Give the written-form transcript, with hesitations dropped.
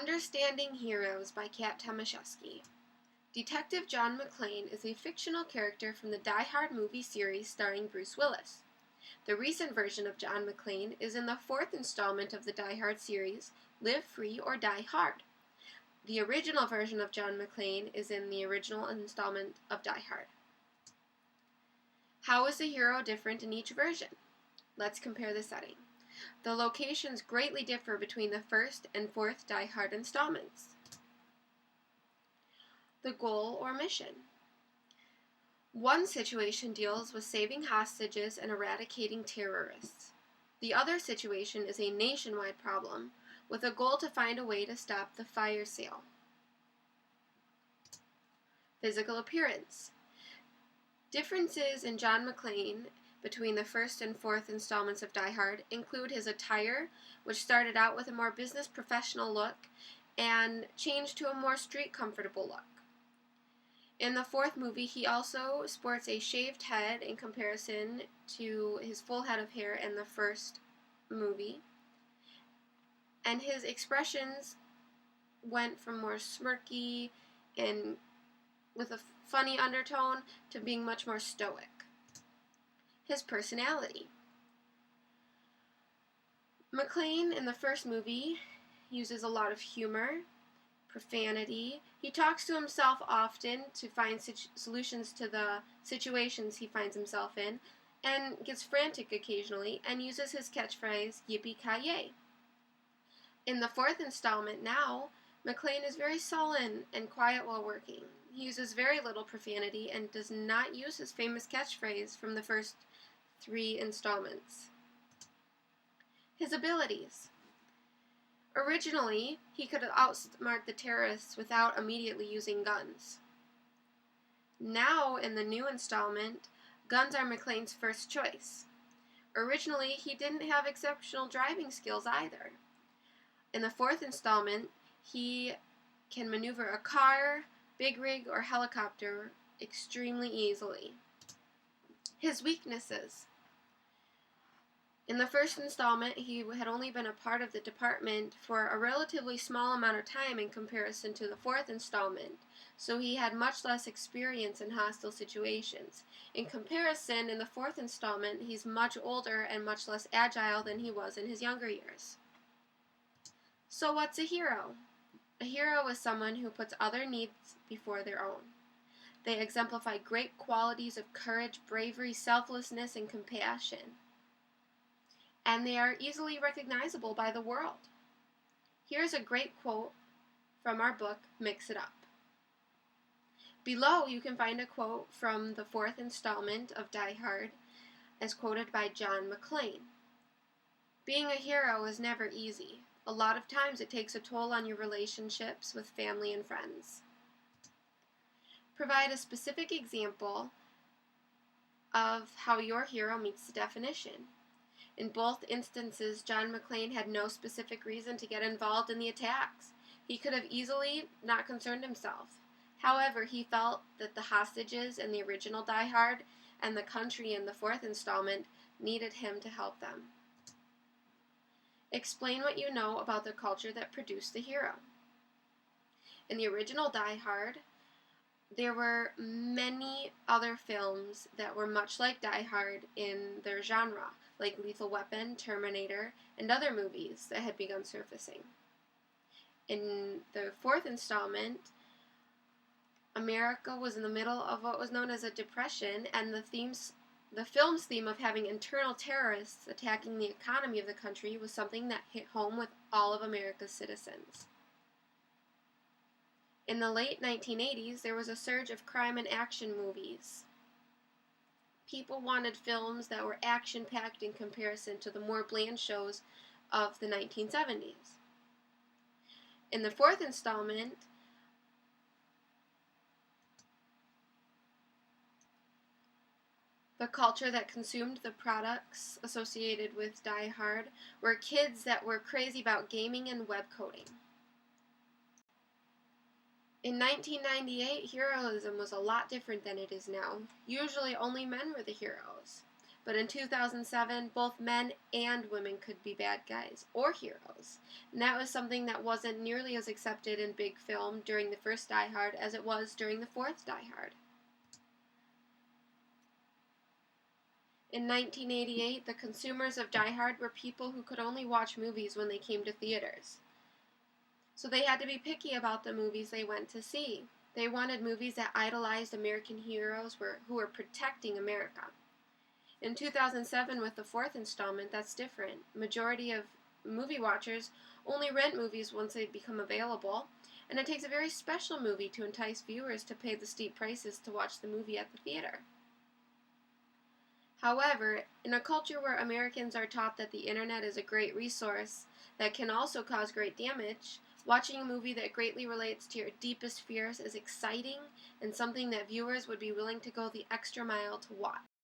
Understanding Heroes by Kat Tomaszewski. Detective John McClane is a fictional character from the Die Hard movie series starring Bruce Willis. The recent version of John McClane is in the fourth installment of the Die Hard series, Live Free or Die Hard. The original version of John McClane is in the original installment of Die Hard. How is the hero different in each version? Let's compare the setting. The locations greatly differ between the first and fourth Die Hard installments. The goal or mission. One situation deals with saving hostages and eradicating terrorists. The other situation is a nationwide problem, with a goal to find a way to stop the fire sale. Physical appearance. Differences in John McClane between the first and fourth installments of Die Hard include his attire, which started out with a more business professional look and changed to a more street comfortable look. In the fourth movie, he also sports a shaved head in comparison to his full head of hair in the first movie, and his expressions went from more smirky and with a funny undertone to being much more stoic. His personality. McClane in the first movie uses a lot of humor, profanity. He talks to himself often to find solutions to the situations he finds himself in, and gets frantic occasionally and uses his catchphrase, "Yippee-ki-yay." In the fourth installment now, McClane is very sullen and quiet while working. He uses very little profanity and does not use his famous catchphrase from the first 3 installments. His abilities. Originally, he could outsmart the terrorists without immediately using guns. Now, in the new installment, guns are McClane's first choice. Originally, he didn't have exceptional driving skills either. In the fourth installment, he can maneuver a car, big rig, or helicopter extremely easily. His weaknesses. In the first installment, he had only been a part of the department for a relatively small amount of time in comparison to the fourth installment, so he had much less experience in hostile situations. In comparison, in the fourth installment, he's much older and much less agile than he was in his younger years. So what's a hero? A hero is someone who puts other needs before their own. They exemplify great qualities of courage, bravery, selflessness, and compassion. And they are easily recognizable by the world. Here's a great quote from our book, Mix It Up. Below, you can find a quote from the fourth installment of Die Hard, as quoted by John McClane. Being a hero is never easy. A lot of times it takes a toll on your relationships with family and friends. Provide a specific example of how your hero meets the definition. In both instances, John McClane had no specific reason to get involved in the attacks. He could have easily not concerned himself. However, he felt that the hostages in the original Die Hard and the country in the fourth installment needed him to help them. Explain what you know about the culture that produced the hero. In the original Die Hard, there were many other films that were much like Die Hard in their genre, like Lethal Weapon, Terminator, and other movies that had begun surfacing. In the fourth installment, America was in the middle of what was known as a depression, and the film's theme of having internal terrorists attacking the economy of the country was something that hit home with all of America's citizens. In the late 1980s, there was a surge of crime and action movies. People wanted films that were action-packed in comparison to the more bland shows of the 1970s. In the fourth installment, the culture that consumed the products associated with Die Hard were kids that were crazy about gaming and web coding. In 1998, heroism was a lot different than it is now. Usually only men were the heroes. But in 2007, both men and women could be bad guys, or heroes. And that was something that wasn't nearly as accepted in big film during the first Die Hard as it was during the fourth Die Hard. In 1988, the consumers of Die Hard were people who could only watch movies when they came to theaters. So they had to be picky about the movies they went to see. They wanted movies that idolized American heroes who were protecting America. In 2007, with the fourth installment, that's different. Majority of movie watchers only rent movies once they become available, and it takes a very special movie to entice viewers to pay the steep prices to watch the movie at the theater. However, in a culture where Americans are taught that the internet is a great resource that can also cause great damage, watching a movie that greatly relates to your deepest fears is exciting and something that viewers would be willing to go the extra mile to watch.